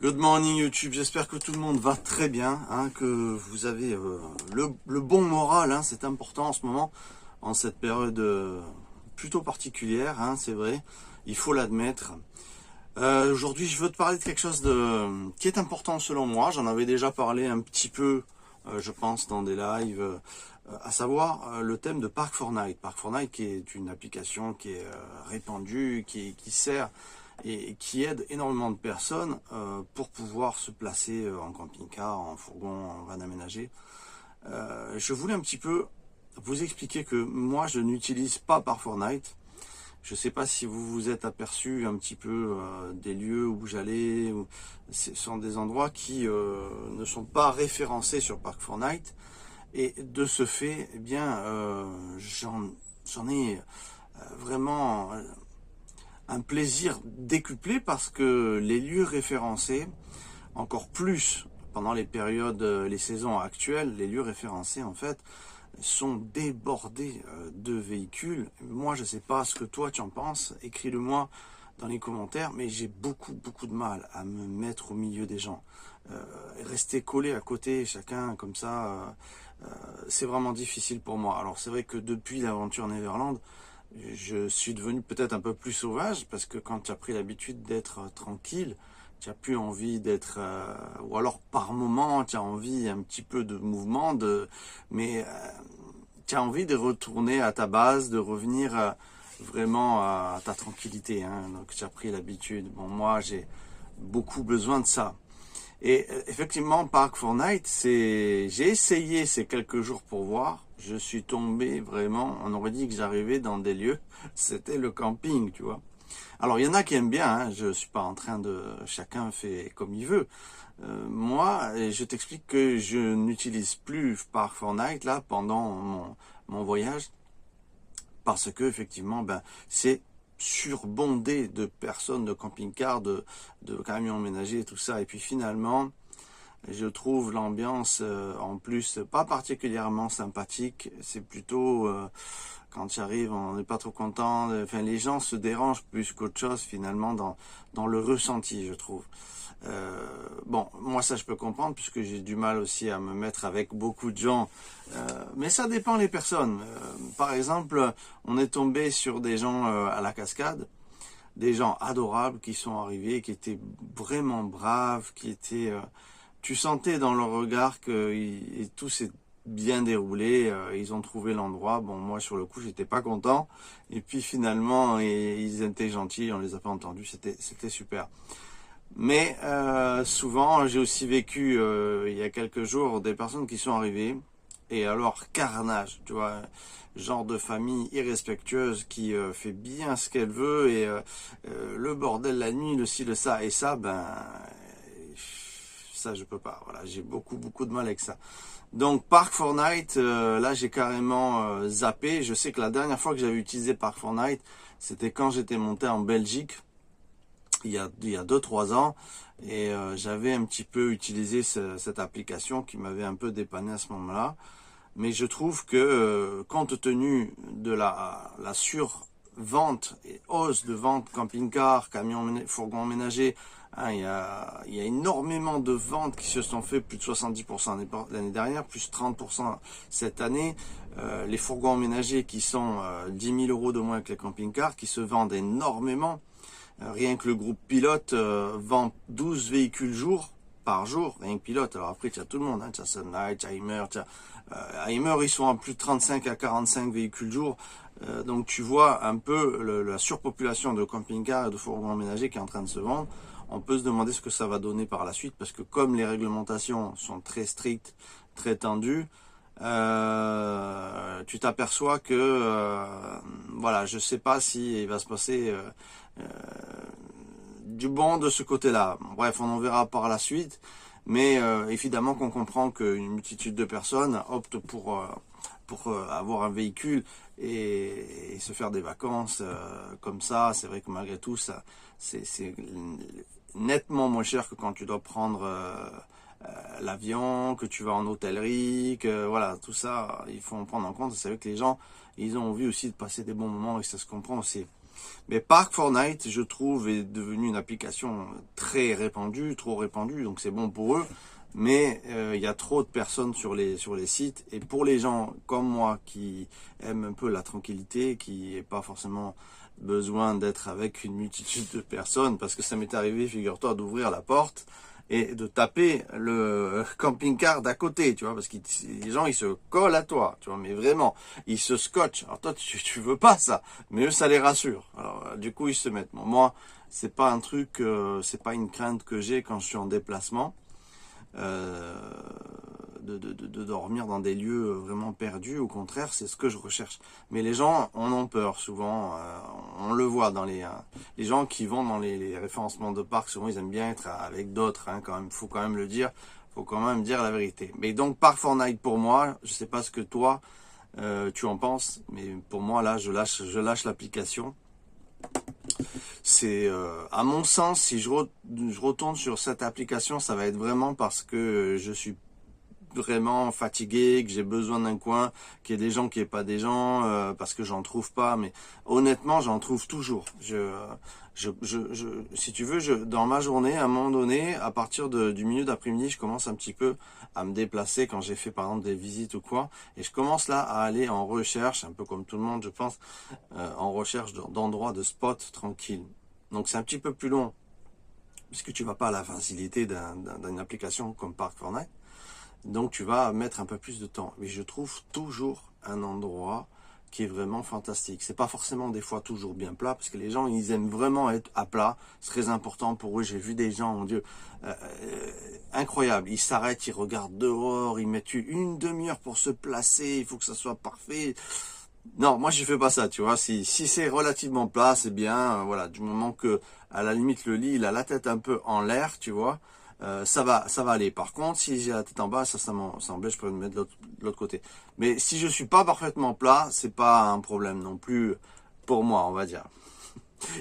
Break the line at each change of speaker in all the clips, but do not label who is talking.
Good morning YouTube, j'espère que tout le monde va très bien, que vous avez le bon moral, c'est important en ce moment, en cette période plutôt particulière, c'est vrai, il faut l'admettre. Aujourd'hui je veux te parler de quelque chose qui est important selon moi, j'en avais déjà parlé un petit peu, je pense, dans des lives, à savoir le thème de Park4Night. Park4Night qui est une application qui est répandue, qui sert et qui aide énormément de personnes pour pouvoir se placer en camping-car, en fourgon, en van aménagé. Je voulais un petit peu vous expliquer que moi je n'utilise pas Park4Night. Je ne sais pas si vous vous êtes aperçu un petit peu des lieux où j'allais. Ce sont des endroits qui ne sont pas référencés sur Park4Night. Et de ce fait, eh bien, j'en ai vraiment un plaisir décuplé parce que les lieux référencés, encore plus pendant les périodes, les saisons actuelles, les lieux référencés en fait sont débordés de véhicules. Moi je sais pas ce que toi tu en penses, écris-le moi dans les commentaires, mais j'ai beaucoup de mal à me mettre au milieu des gens. Rester collé à côté chacun comme ça, c'est vraiment difficile pour moi. Alors c'est vrai que depuis l'aventure Neverland, je suis devenu peut-être un peu plus sauvage parce que quand tu as pris l'habitude d'être tranquille, tu n'as plus envie d'être, ou alors par moment tu as envie un petit peu de mouvement, mais tu as envie de retourner à ta base, de revenir vraiment à ta tranquillité, donc tu as pris l'habitude. Bon, moi j'ai beaucoup besoin de ça. Et effectivement, Park4Night, j'ai essayé ces quelques jours pour voir. Je suis tombé vraiment, on aurait dit que j'arrivais dans des lieux, c'était le camping, tu vois. Alors, il y en a qui aiment bien, je suis pas en train de... Chacun fait comme il veut. Moi, je t'explique que je n'utilise plus Park4Night, là, pendant mon voyage, parce que, effectivement, c'est surbondé de personnes, de camping-cars, de camions ménagers et tout ça. Et puis finalement, je trouve l'ambiance en plus pas particulièrement sympathique. C'est plutôt quand tu arrives, on n'est pas trop content. Enfin, les gens se dérangent plus qu'autre chose finalement dans le ressenti, je trouve. Bon, moi ça je peux comprendre puisque j'ai du mal aussi à me mettre avec beaucoup de gens, mais ça dépend les personnes. Par exemple, on est tombé sur des gens à la cascade, des gens adorables qui sont arrivés, qui étaient vraiment braves, qui étaient, tu sentais dans leur regard que tout s'est bien déroulé, ils ont trouvé l'endroit. Bon, moi sur le coup j'étais pas content, et puis finalement ils étaient gentils, on les a pas entendus, c'était super. Mais souvent, j'ai aussi vécu il y a quelques jours des personnes qui sont arrivées et alors carnage, tu vois, genre de famille irrespectueuse qui fait bien ce qu'elle veut et le bordel la nuit, le ci, le ça et ça, ça je peux pas. Voilà, j'ai beaucoup de mal avec ça. Donc Park4Night, là j'ai carrément zappé. Je sais que la dernière fois que j'avais utilisé Park4Night, c'était quand j'étais monté en Belgique. Il y a 2-3 ans, et j'avais un petit peu utilisé cette application qui m'avait un peu dépanné à ce moment-là. Mais je trouve que compte tenu de la survente et hausse de vente camping-car, camions, fourgons ménagers, il y a énormément de ventes qui se sont fait, plus de 70% l'année dernière, plus 30% cette année. Les fourgons ménagers qui sont 10 000 € de moins que les camping-cars, qui se vendent énormément. Rien que le groupe Pilote vend 12 véhicules par jour, rien que Pilote. Alors après, tu as tout le monde, tu as Sunlight, tu as Heimer, Heimer, ils sont à plus de 35 à 45 véhicules jour. Donc tu vois un peu la surpopulation de camping-cars et de fourgons ménagers qui est en train de se vendre. On peut se demander ce que ça va donner par la suite, parce que comme les réglementations sont très strictes, très tendues, tu t'aperçois que voilà, je sais pas si il va se passer du bon de ce côté-là. Bref, on en verra par la suite, mais évidemment qu'on comprend qu'une multitude de personnes optent pour avoir un véhicule et se faire des vacances comme ça. C'est vrai que malgré tout, ça c'est nettement moins cher que quand tu dois prendre l'avion, que tu vas en hôtellerie, que voilà, tout ça, il faut en prendre en compte. C'est vrai que les gens, ils ont envie aussi de passer des bons moments et ça se comprend aussi. Mais Park4Night, je trouve, est devenu une application très répandue, trop répandue, donc c'est bon pour eux. Mais il y a trop de personnes sur les sites. Et pour les gens comme moi qui aiment un peu la tranquillité, qui n'ont pas forcément besoin d'être avec une multitude de personnes, parce que ça m'est arrivé, figure-toi, d'ouvrir la porte et de taper le camping-car d'à côté, tu vois, parce que les gens, ils se collent à toi, tu vois, mais vraiment, ils se scotchent. Alors toi, tu veux pas ça, mais eux, ça les rassure. Alors, du coup, ils se mettent. Bon, moi, c'est pas un truc, c'est pas une crainte que j'ai quand je suis en déplacement, de dormir dans des lieux vraiment perdus. Au contraire, c'est ce que je recherche. Mais les gens en ont peur souvent. On le voit dans les gens qui vont dans les référencements de parcs. Souvent, ils aiment bien être avec d'autres. Quand même, faut quand même le dire. Faut quand même dire la vérité. Mais donc, Park4Night pour moi, je sais pas ce que toi tu en penses, mais pour moi là, je lâche l'application. C'est à mon sens, si je retourne sur cette application, ça va être vraiment parce que je suis vraiment fatigué, que j'ai besoin d'un coin, qu'il y ait des gens, qu'il n'y ait pas des gens, parce que j'en trouve pas. Mais honnêtement, j'en trouve toujours. Si tu veux, dans ma journée, à un moment donné, à partir du milieu d'après-midi, je commence un petit peu à me déplacer quand j'ai fait par exemple des visites ou quoi, et je commence là à aller en recherche, un peu comme tout le monde, je pense, en recherche d'endroits, de spots tranquilles. Donc c'est un petit peu plus long, puisque tu vas pas à la facilité d'une application comme Park4Night. Donc tu vas mettre un peu plus de temps. Mais je trouve toujours un endroit qui est vraiment fantastique. C'est pas forcément des fois toujours bien plat, parce que les gens, ils aiment vraiment être à plat. C'est très important pour eux. J'ai vu des gens, mon Dieu, incroyable. Ils s'arrêtent, ils regardent dehors, ils mettent une demi-heure pour se placer. Il faut que ça soit parfait. Non, moi je fais pas ça, tu vois. Si c'est relativement plat, c'est bien. Voilà, du moment que à la limite le lit, il a la tête un peu en l'air, tu vois. Ça va aller. Par contre, si j'ai la tête en bas, ça m'embête, je peux me mettre de l'autre côté. Mais si je suis pas parfaitement plat, c'est pas un problème non plus pour moi, on va dire.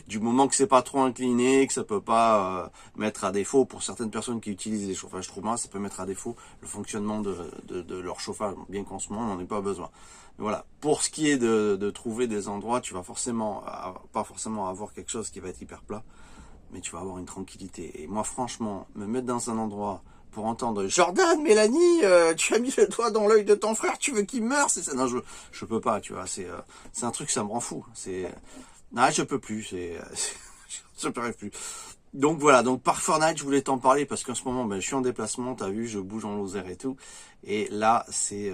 Du moment que c'est pas trop incliné, que ça peut pas mettre à défaut pour certaines personnes qui utilisent les chauffages trop bas, ça peut mettre à défaut le fonctionnement de leur chauffage, bien qu'en ce moment on n'en ait pas besoin. Mais voilà, pour ce qui est de trouver des endroits, tu vas pas forcément avoir quelque chose qui va être hyper plat, mais tu vas avoir une tranquillité. Et moi franchement, me mettre dans un endroit pour entendre Jordan, Mélanie, tu as mis le doigt dans l'œil de ton frère, tu veux qu'il meure, c'est ça. Non, je peux pas, tu vois, c'est un truc, ça me rend fou. Non, je peux plus, je peux plus. Donc voilà, donc Park4Night, je voulais t'en parler parce qu'en ce moment, je suis en déplacement, t'as vu, je bouge en Lozère et tout. Et là, c'est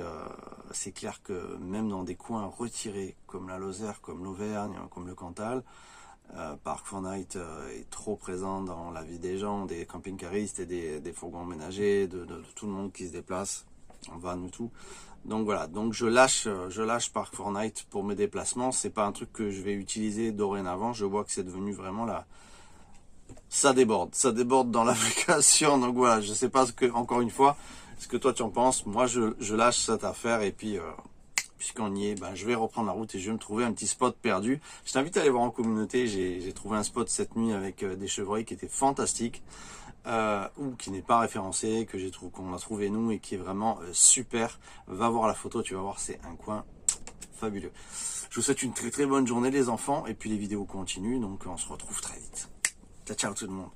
clair que même dans des coins retirés, comme la Lozère, comme l'Auvergne, comme le Cantal, Park4Night est trop présent dans la vie des gens, des camping-caristes et des fourgons ménagers, de tout le monde qui se déplace, en van et tout. Donc voilà, donc je lâche Park4Night pour mes déplacements. C'est pas un truc que je vais utiliser dorénavant. Je vois que c'est devenu vraiment là. Ça déborde dans l'application. Donc voilà, je sais pas encore une fois, ce que toi tu en penses. Moi, je lâche cette affaire et puis puisqu'on y est, je vais reprendre la route et je vais me trouver un petit spot perdu. Je t'invite à aller voir en communauté. J'ai trouvé un spot cette nuit avec des chevreuils qui étaient fantastiques. Ou qui n'est pas référencé, qu'on a trouvé nous et qui est vraiment super. Va voir la photo, tu vas voir, c'est un coin fabuleux. Je vous souhaite une très très bonne journée les enfants, et puis les vidéos continuent, donc on se retrouve très vite. Ciao ciao tout le monde.